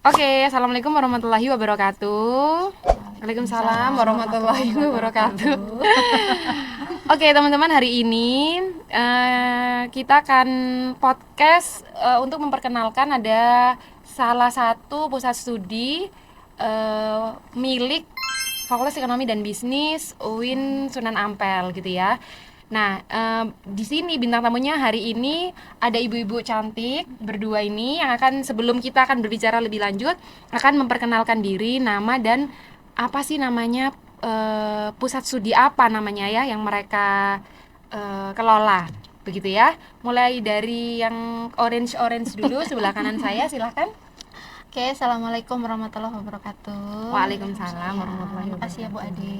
Oke, assalamualaikum warahmatullahi wabarakatuh. Waalaikumsalam warahmatullahi wabarakatuh. Oke, teman-teman, hari ini kita akan podcast untuk memperkenalkan ada salah satu pusat studi milik Fakultas Ekonomi dan Bisnis UIN Sunan Ampel gitu ya. Nah, di sini bintang tamunya hari ini ada ibu-ibu cantik berdua ini yang akan, sebelum kita akan berbicara lebih lanjut, akan memperkenalkan diri, nama dan apa sih namanya, pusat studi apa namanya ya yang mereka kelola, begitu ya. Mulai dari yang orange dulu sebelah kanan saya, silahkan. Oke, assalamualaikum warahmatullahi wabarakatuh. Waalaikumsalam warahmatullahi wabarakatuh. Makasih ya Bu Ade.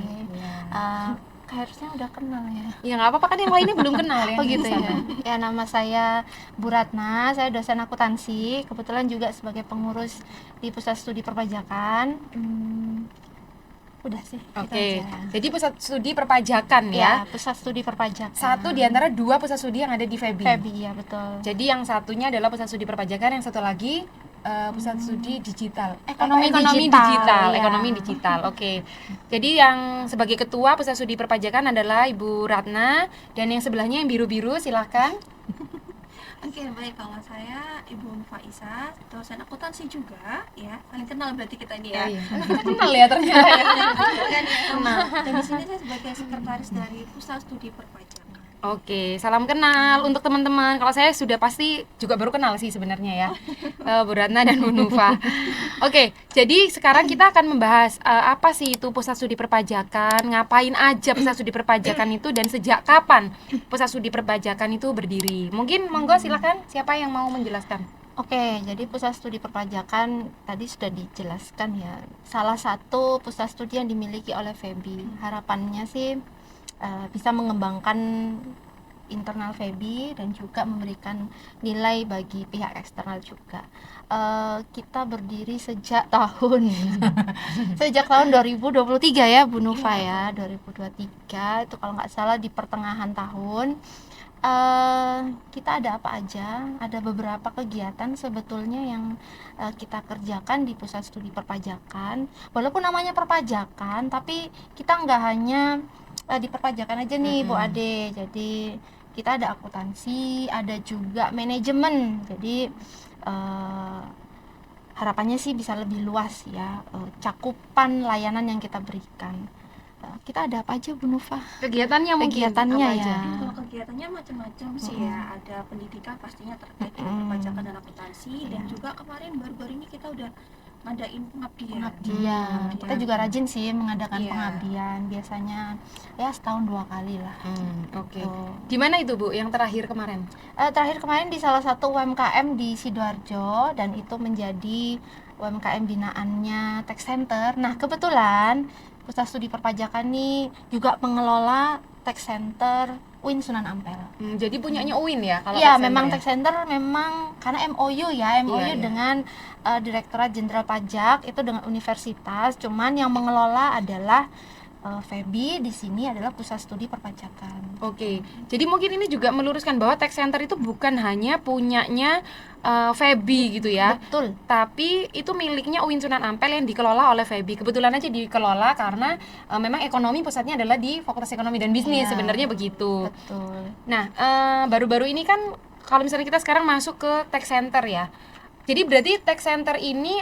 Harusnya udah kenal ya. Ya nggak apa-apa, kan yang lainnya belum kenal ya. Oh gitu ya. Ya, nama saya Bu Ratna, saya dosen akuntansi, kebetulan juga sebagai pengurus di Pusat Studi Perpajakan. Udah sih. Oke. Jadi pusat studi perpajakan ya. Pusat Studi Perpajakan. Satu di antara dua pusat studi yang ada di FEBI. FEBI, ya betul. Jadi yang satunya adalah pusat studi perpajakan, yang satu lagi pusat studi digital. Ekonomi digital. Oke. Jadi yang sebagai ketua pusat studi perpajakan adalah Ibu Ratna, dan yang sebelahnya yang biru-biru silahkan. Oke, baik. Kalau saya Ibu Faisa, dosen akuntansi juga, ya. Paling kenal berarti kita ini ya. Iya. Kenal ya ternyata ya. Nah, dan di sini saya sebagai sekretaris dari Pusat Studi Perpajakan. Oke, salam kenal untuk teman-teman. Kalau saya sudah pasti juga baru kenal sih sebenarnya ya, Bu Ratna dan Bu Nufa. Oke, jadi sekarang kita akan membahas apa sih itu pusat studi perpajakan, ngapain aja pusat studi perpajakan itu, dan sejak kapan pusat studi perpajakan itu berdiri. Mungkin monggo silakan, siapa yang mau menjelaskan? Oke, jadi pusat studi perpajakan tadi sudah dijelaskan ya. Salah satu pusat studi yang dimiliki oleh FEBI. Harapannya sih bisa mengembangkan internal FEBI dan juga memberikan nilai bagi pihak eksternal juga. Kita berdiri sejak tahun 2023 ya Bu Nufa ya, 2023 itu kalau nggak salah di pertengahan tahun. Kita ada apa aja? Ada beberapa kegiatan sebetulnya yang kita kerjakan di Pusat Studi Perpajakan. Walaupun namanya perpajakan, tapi kita nggak hanya di perpajakan aja nih Bu Ade. Jadi kita ada akuntansi, ada juga manajemen. Jadi harapannya sih bisa lebih luas ya cakupan layanan yang kita berikan. Kita ada apa aja Bu Nufa? Kegiatannya ya. Kalau kegiatannya macam-macam sih ya. Ada pendidikan pastinya terkait dengan perpajakan dan akuntansi, dan juga kemarin baru-baru ini kita udah ngadain pengabdian. Kita juga rajin sih mengadakan pengabdian, biasanya ya setahun 2 kali lah. Oke. Di mana itu Bu yang terakhir kemarin? Terakhir kemarin di salah satu UMKM di Sidoarjo, dan itu menjadi UMKM binaannya Tech Center. Nah, kebetulan Pusat Studi Perpajakan nih juga pengelola Tech Center UIN Sunan Ampel. Jadi punyanya UIN ya kalau Iya, Tech memang Center ya? Tech Center memang karena MOU dengan Direktorat Jenderal Pajak itu dengan universitas, cuman yang mengelola adalah FEBI. Di sini adalah Pusat Studi Perpajakan. Oke. Jadi mungkin ini juga meluruskan bahwa Tech Center itu bukan hanya punyanya FEBI gitu ya. Betul. Tapi itu miliknya UIN Sunan Ampel yang dikelola oleh FEBI. Kebetulan aja dikelola karena memang ekonomi pusatnya adalah di Fakultas Ekonomi dan Bisnis, sebenarnya begitu. Betul. Nah, baru-baru ini kan kalau misalnya kita sekarang masuk ke Tech Center ya. Jadi berarti Tech Center ini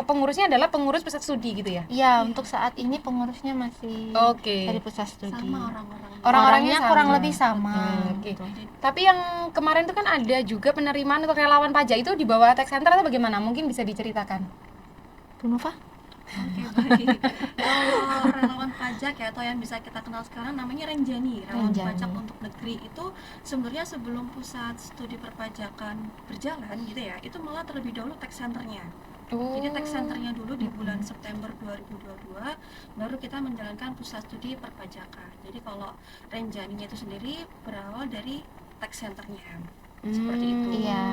pengurusnya adalah pengurus pusat studi gitu ya? Iya, untuk saat ini pengurusnya masih dari pusat studi. Sama Orang-orangnya sama. kurang lebih sama. Oke. Tapi yang kemarin itu kan ada juga penerimaan untuk relawan pajak, itu di bawah Tech Center atau bagaimana? Mungkin bisa diceritakan. Bu Nufa? Oke, baik. Kalau relawan pajak ya, atau yang bisa kita kenal sekarang namanya Renjani, relawan pajak untuk negeri, itu sebenarnya sebelum Pusat Studi Perpajakan berjalan gitu ya, itu malah terlebih dahulu Tech Centernya. Jadi Tech Centernya dulu di bulan September 2022, baru kita menjalankan Pusat Studi Perpajakan. Jadi kalau Renjaninya itu sendiri berawal dari Tech Centernya. Seperti itu. Iya.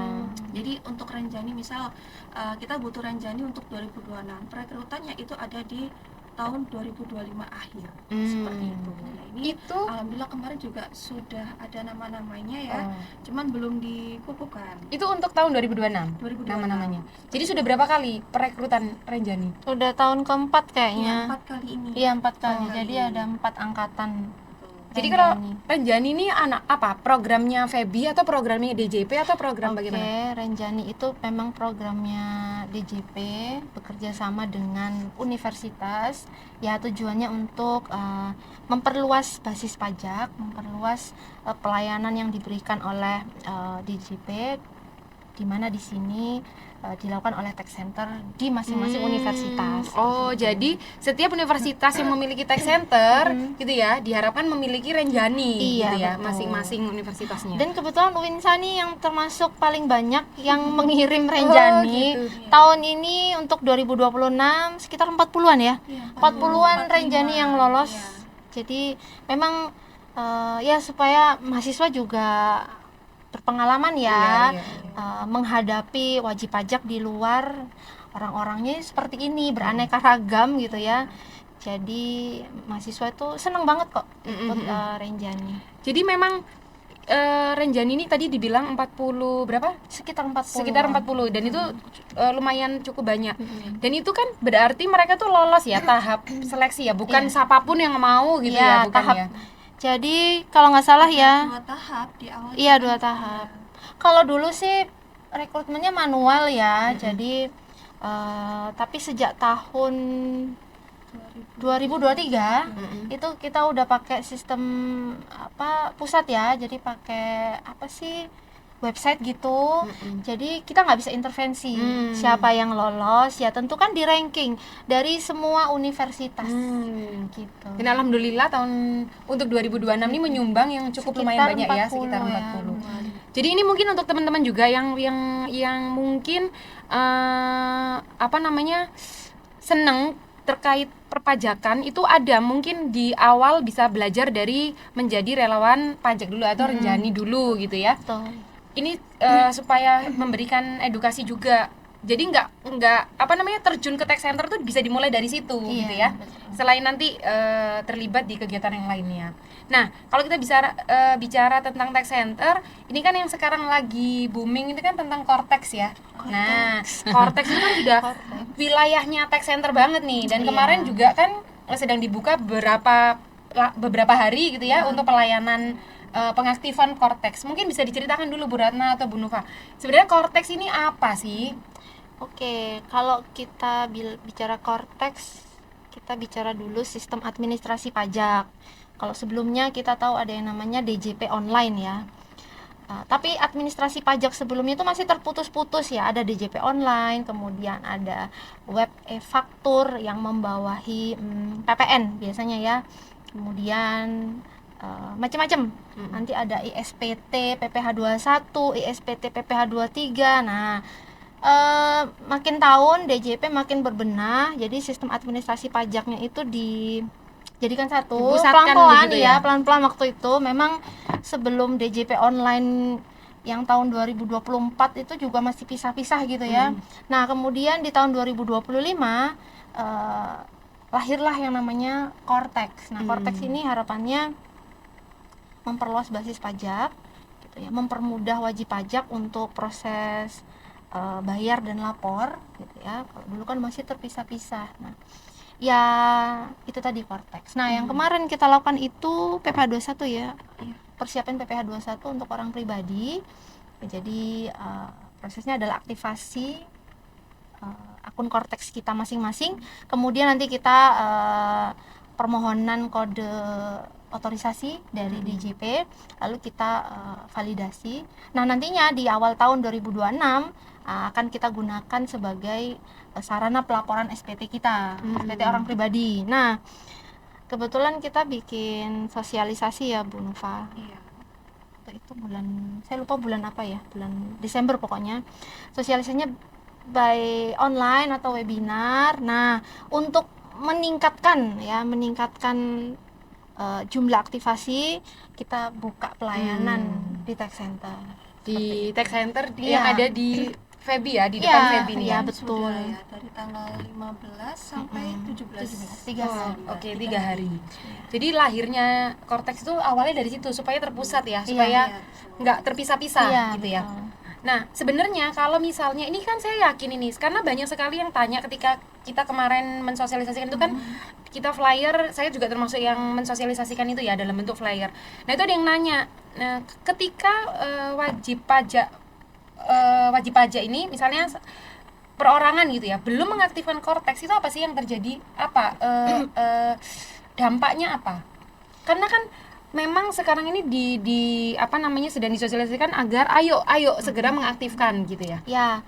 Jadi untuk Renjani misal kita butuh Renjani untuk 2026, perekrutannya itu ada di tahun 2025 akhir seperti itu. Nah, ini Itu alhamdulillah kemarin juga sudah ada nama-namanya ya, cuman belum dikukuhkan. itu untuk tahun 2026 2026. nama-namanya. Jadi sudah berapa kali perekrutan Renjani? Udah tahun keempat Iya, kayaknya. 4 kali ini. Iya, 4 kali. Empat Jadi kali. ada 4 angkatan. Jadi kalau Renjani. Renjani ini anak apa? Programnya Feby atau programnya DJP atau program bagaimana? Oke, Renjani itu memang programnya DJP bekerja sama dengan universitas. Ya, tujuannya untuk memperluas basis pajak, memperluas pelayanan yang diberikan oleh DJP, di mana di sini dilakukan oleh tax center di masing-masing universitas. Oh, jadi setiap universitas yang memiliki tax center gitu ya, diharapkan memiliki Renjani Iya, gitu ya, betul. masing-masing universitasnya. Dan kebetulan Winsani yang termasuk paling banyak yang mengirim Renjani. gitu. Tahun ini untuk 2026 sekitar 40-an ya. Iya, 40-an 45. Renjani yang lolos. Iya. Jadi memang ya supaya mahasiswa juga berpengalaman ya, Iya. menghadapi wajib pajak di luar, orang-orangnya seperti ini, beraneka ragam gitu ya. Jadi mahasiswa itu seneng banget kok ikut Renjani. Jadi memang Renjani ini tadi dibilang 40 berapa? Sekitar 40. Sekitar 40 dan itu lumayan cukup banyak. Dan itu kan berarti mereka tuh lolos ya tahap seleksi ya, bukan siapapun yang mau gitu ya, Iya, bukan tahap. ya. Jadi kalau nggak salah ya, 2 tahap di awal. iya 2 tahap. Kalau dulu sih rekrutmennya manual ya, jadi tapi sejak tahun 2023 itu kita udah pakai sistem pusat ya, jadi pakai website gitu. Jadi kita nggak bisa intervensi siapa yang lolos, ya tentu kan di ranking dari semua universitas gitu. Dan alhamdulillah untuk 2026 ini menyumbang yang cukup lumayan banyak ya, sekitar 40. Jadi ini mungkin untuk teman-teman juga yang mungkin seneng terkait perpajakan, itu ada mungkin di awal bisa belajar dari menjadi relawan pajak dulu atau Renjani dulu gitu ya. Betul. Ini supaya memberikan edukasi juga. Jadi nggak terjun ke tax center tuh bisa dimulai dari situ gitu ya. Betul. Selain nanti terlibat di kegiatan yang lainnya. Nah, kalau kita bicara tentang tax center, ini kan yang sekarang lagi booming itu kan tentang Cortex ya. Nah, Cortex itu kan sudah wilayahnya tax center banget nih. Dan kemarin juga kan sedang dibuka beberapa hari gitu ya untuk pelayanan pengaktifan Cortex. Mungkin bisa diceritakan dulu Bu Ratna atau Bu Nufa. Sebenarnya Cortex ini apa sih? Oke, kalau kita bicara Cortex, kita bicara dulu sistem administrasi pajak. Kalau sebelumnya kita tahu ada yang namanya DJP online ya. Tapi administrasi pajak sebelumnya itu masih terputus-putus ya. Ada DJP online, kemudian ada web e-faktur yang membawahi PPN biasanya ya. Kemudian macam-macam. Nanti ada ISPT PPh 21, ISPT PPh 23. Nah, makin tahun DJP makin berbenah, jadi sistem administrasi pajaknya itu dijadikan satu, Dipusatkan pelan-pelan begitu ya, ya? pelan-pelan waktu itu. Memang sebelum DJP online yang tahun 2024 itu juga masih pisah-pisah gitu ya. Nah, kemudian di tahun 2025 lahirlah yang namanya Cortex. Nah, Cortex ini harapannya memperluas basis pajak gitu ya, mempermudah wajib pajak untuk proses bayar dan lapor gitu ya. Kalau dulu kan masih terpisah-pisah. Nah, ya itu tadi Cortex. Nah, yang kemarin kita lakukan itu PPh 21 ya. Persiapan PPh 21 untuk orang pribadi. Jadi prosesnya adalah aktivasi akun Cortex kita masing-masing. Kemudian nanti kita permohonan kode otorisasi dari DJP, lalu kita validasi. Nah, nantinya di awal tahun 2026 akan kita gunakan sebagai sarana pelaporan SPT kita, SPT orang pribadi. Nah, kebetulan kita bikin sosialisasi ya Bu Nufa. Iya. Itu saya lupa bulan apa ya, bulan Desember pokoknya. Sosialisasinya by online atau webinar. Nah, untuk meningkatkan jumlah aktivasi, kita buka pelayanan di tax center. Di tax center Iya. yang ada di Feby ya, di depan Iya, Feby nih iya, ya. betul. Sudah ya, dari tanggal 15 sampai 17. 3 Oh, hari. oke, 3 hari. Jadi lahirnya Cortex itu awalnya dari situ supaya terpusat ya, Iya, supaya Iya, nggak terpisah-pisah Iya, gitu ya. betul. Nah, sebenarnya kalau misalnya ini kan saya yakin ini karena banyak sekali yang tanya ketika kita kemarin mensosialisasikan itu kan kita flyer, saya juga termasuk yang mensosialisasikan itu ya dalam bentuk flyer. Nah, itu ada yang nanya, nah, ketika wajib pajak ini misalnya perorangan gitu ya, belum mengaktifkan Cortex itu apa sih yang terjadi? Apa dampaknya apa? Karena kan memang sekarang ini di apa namanya sedang disosialisasikan agar ayo segera mengaktifkan gitu ya. Ya,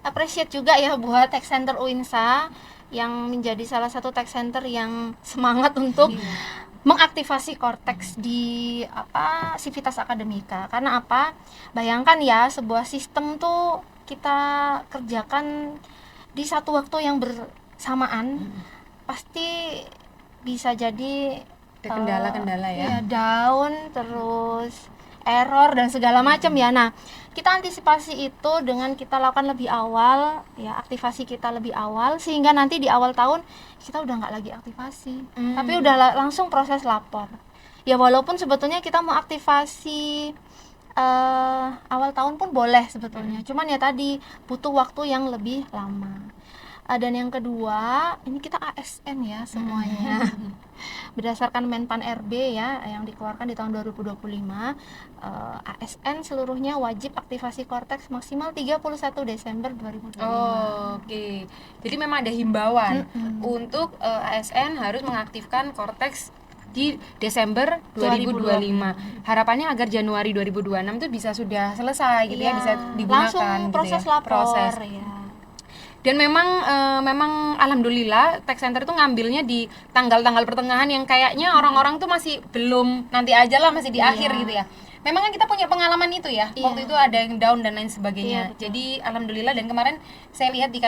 appreciate juga ya buat Tech Center UINSA yang menjadi salah satu tech center yang semangat untuk mengaktifasi Cortex di Civitas Akademika. Karena apa? Bayangkan ya, sebuah sistem tuh kita kerjakan di satu waktu yang bersamaan, pasti bisa jadi Ada kendala-kendala ya. iya, down, terus error dan segala macam ya. Nah, kita antisipasi itu dengan kita lakukan lebih awal ya, aktivasi kita lebih awal, sehingga nanti di awal tahun kita udah nggak lagi aktivasi, tapi udah langsung proses lapor ya. Walaupun sebetulnya kita mau aktivasi awal tahun pun boleh sebetulnya, cuman ya tadi butuh waktu yang lebih lama. Dan yang kedua, ini kita ASN ya semuanya. Berdasarkan Menpan RB ya yang dikeluarkan di tahun 2025, ASN seluruhnya wajib aktivasi Cortex maksimal 31 Desember 2025. Oh, oke. Jadi memang ada himbauan untuk ASN harus mengaktifkan Cortex di Desember 2025. Harapannya agar Januari 2026 itu bisa sudah selesai gitu ya, Iya, bisa digunakan langsung gitu proses ya. lapor ya. Dan memang alhamdulillah Tech Center itu ngambilnya di tanggal-tanggal pertengahan yang kayaknya orang-orang tuh masih belum, nanti aja lah, masih di akhir gitu ya. Memang kan kita punya pengalaman itu ya. Iya. Waktu itu ada yang down dan lain sebagainya. Iya, betul. Jadi alhamdulillah, dan kemarin saya lihat di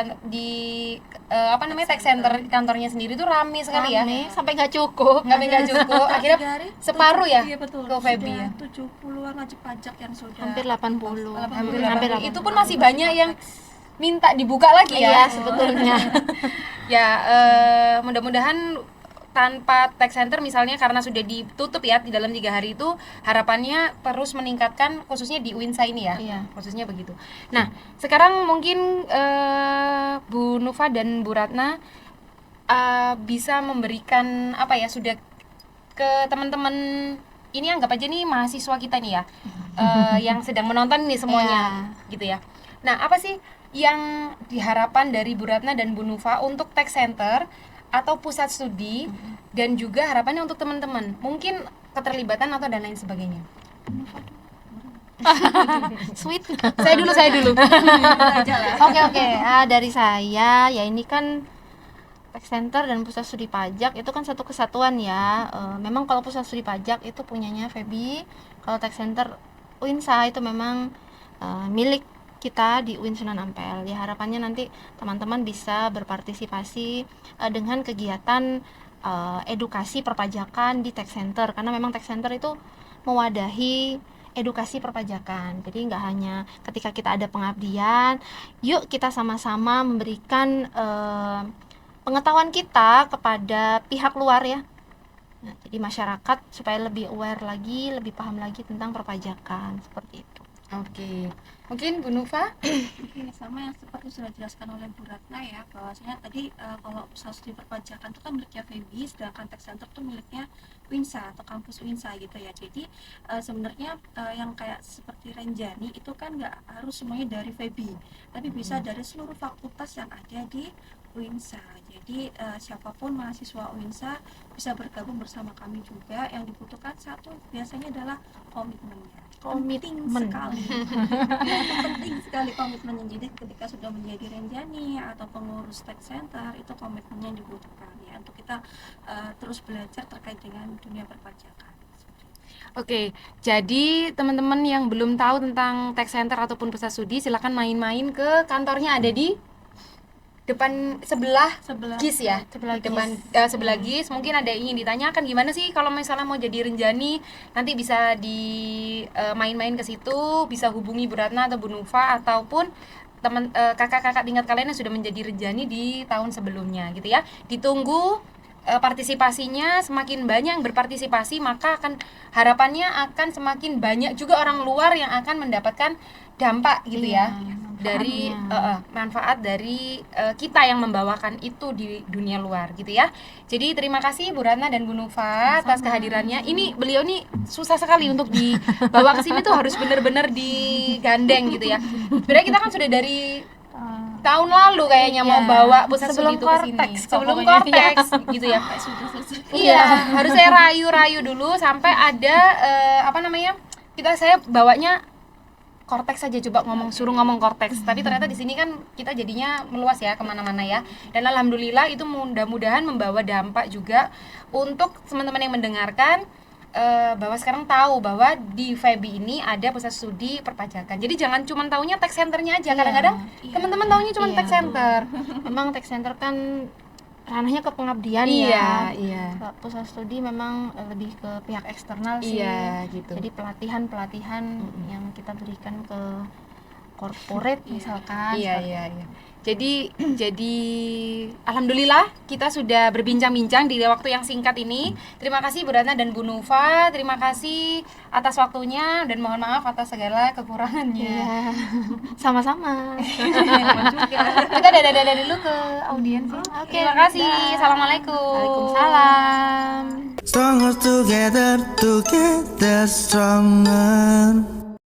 Tech Center kantornya sendiri tuh rame sekali ya. Rame, sampai nggak cukup. Nggak cukup. Akhirnya 3 hari, separuh ya iya betul, ke Feby ya. 70-an wajib pajak yang sudah Hampir 80. Hampir Hampir 80. Itu pun masih banyak yang minta dibuka lagi ya. Iya, sebetulnya. Ya, mudah-mudahan tanpa Tech Center misalnya karena sudah ditutup ya di dalam 3 hari itu, harapannya terus meningkatkan khususnya di UINSA ini ya. Iya. Khususnya begitu. Nah, sekarang mungkin Bu Nufa dan Bu Ratna bisa memberikan apa ya, sudah ke teman-teman ini, anggap aja nih mahasiswa kita nih ya, yang sedang menonton nih semuanya gitu ya. Nah, apa sih yang diharapkan dari Bu Ratna dan Bu Nufa untuk Tech Center atau pusat studi, dan juga harapannya untuk teman-teman, mungkin keterlibatan atau dan lain sebagainya. Sweet. Saya dulu. Oke. Dari saya ya, ini kan Tech Center dan Pusat Studi Pajak itu kan satu kesatuan ya. Memang kalau Pusat Studi Pajak itu punyanya Feby, kalau Tech Center UINSA itu memang milik kita di UIN Sunan Ampel. Ya, harapannya nanti teman-teman bisa berpartisipasi dengan kegiatan edukasi perpajakan di Tech Center, karena memang Tech Center itu mewadahi edukasi perpajakan. Jadi nggak hanya ketika kita ada pengabdian, yuk kita sama-sama memberikan pengetahuan kita kepada pihak luar ya. Nah, jadi masyarakat supaya lebih aware lagi, lebih paham lagi tentang perpajakan, seperti itu. Oke. Mungkin Bu Nufa? Oke, sama yang seperti sudah dijelaskan oleh Bu Ratna ya, bahwasanya tadi kalau usaha studi perpajakan itu kan miliknya Feby, sedangkan Tech Center itu miliknya UINSA atau kampus UINSA gitu ya. Jadi sebenarnya yang kayak seperti Renjani itu kan nggak harus semuanya dari Feby, tapi bisa dari seluruh fakultas yang ada di UINSA. Jadi siapapun mahasiswa UINSA bisa bergabung bersama kami juga. Yang dibutuhkan satu biasanya adalah komitmennya. Penting sekali komitmennya. Jadi ketika sudah menjadi Renjani atau pengurus Tech Center, itu komitmennya yang dibutuhkan ya, untuk kita terus belajar terkait dengan dunia perpajakan. Oke, jadi teman-teman yang belum tahu tentang Tech Center ataupun pusat studi, silakan main-main ke kantornya, ada di depan sebelah Sebelah. GIS ya, Sebelah depan GIS. sebelah GIS. Mungkin ada yang ingin ditanyakan gimana sih kalau misalnya mau jadi Renjani, nanti bisa main-main ke situ, bisa hubungi Bu Ratna atau Bu Nufa ataupun teman kakak-kakak tingkat kalian yang sudah menjadi Renjani di tahun sebelumnya gitu ya. Ditunggu partisipasinya, semakin banyak yang berpartisipasi maka harapannya akan semakin banyak juga orang luar yang akan mendapatkan dampak gitu ya dari manfaat dari kita yang membawakan itu di dunia luar gitu ya. Jadi terima kasih Bu Ratna dan Bu Nufa atas kehadirannya. Ini beliau nih susah sekali untuk dibawa ke sini tuh, harus benar-benar digandeng gitu ya. Sebenarnya kita kan sudah dari tahun lalu kayaknya mau bawa pusat studi itu ke sini. Sebelum Korteks gitu ya. Iya, harus saya rayu-rayu dulu sampai ada saya bawanya Korteks saja, coba suruh ngomong Korteks. Tapi ternyata di sini kan kita jadinya meluas ya kemana-mana ya. Dan alhamdulillah itu mudah-mudahan membawa dampak juga untuk teman-teman yang mendengarkan, bahwa sekarang tahu bahwa di FEBI ini ada pusat studi perpajakan. Jadi jangan cuma taunya tax centernya aja. Kadang-kadang teman-teman taunya cuma tax center. Memang tax center kan ranahnya ke pengabdian Iya. Pusat studi memang lebih ke pihak eksternal sih. Iya, gitu. Jadi pelatihan yang kita berikan ke corporate misalkan. Iya. Jadi alhamdulillah kita sudah berbincang-bincang di waktu yang singkat ini. Terima kasih Bu Ratna dan Bu Nufa. Terima kasih atas waktunya dan mohon maaf atas segala kekurangannya. Iya. Sama-sama. Kita dadah dulu ke audiens. Oke, Terima kasih. Assalamualaikum. Waalaikumsalam. Stronger together, together stronger.